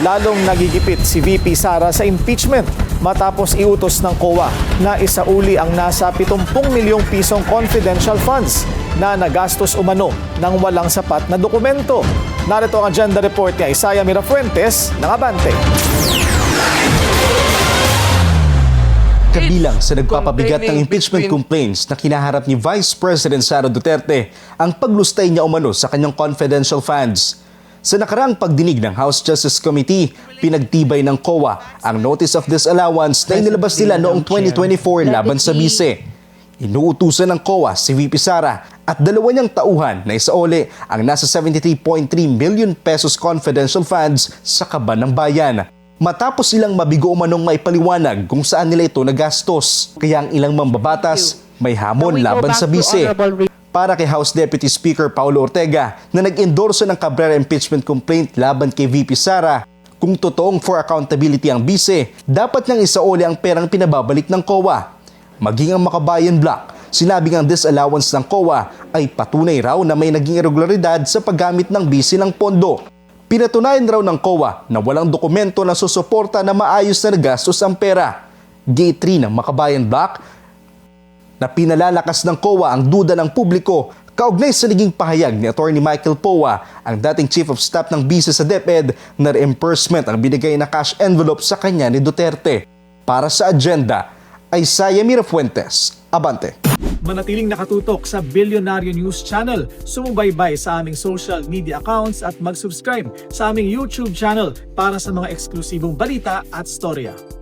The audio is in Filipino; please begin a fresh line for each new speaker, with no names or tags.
lalong nagigipit si VP Sara sa impeachment matapos iutos ng COA na isauli ang nasa 70 milyong pisong confidential funds na nagastos umano ng walang sapat na dokumento. Narito ang agenda report ni Isaiah Mirafuentes ng Abante.
Kabilang sa nagpapabigat ng impeachment complaints na kinaharap ni Vice President Sara Duterte ang paglustay niya umano sa kanyang confidential funds. Sa nakaraang pagdinig ng House Justice Committee, pinagtibay ng COA ang Notice of Disallowance na inilabas nila noong 2024 laban sa bise. Inuutusan ng COA si VP Sara at dalawa niyang tauhan na isauli ang nasa 73.3 million pesos confidential funds sa kaban ng bayan. Matapos ilang mabigo umanong maipaliwanag kung saan nila ito nagastos. Kaya ang ilang mambabatas may hamon laban sa bise. Para kay House Deputy Speaker Paulo Ortega na nag-endorso ng Cabrera impeachment complaint laban kay VP Sara, kung totoong for accountability ang bise, dapat niyang isauli ang perang pinababalik ng COA. Maging ang Makabayan Block, sinabi ang disallowance ng COA ay patunay raw na may naging irregularidad sa paggamit ng bise ng pondo. Pinatunayan raw ng COA na walang dokumento na susuporta na maayos na nagastos ang pera. Gate 3 ng Makabayan Block na pinalalakas ng COA ang duda ng publiko kaugnay sa naging pahayag ni Atty. Michael Poa, ang dating Chief of Staff ng bise sa DepEd, na reimbursement ang binigay na cash envelope sa kanya ni Duterte. Para sa agenda, Isaiah Mirafuentes, Abante.
Manatiling nakatutok sa Bilyonaryo News Channel. Sumubaybay sa aming social media accounts at mag-subscribe sa aming YouTube channel para sa mga eksklusibong balita at storya.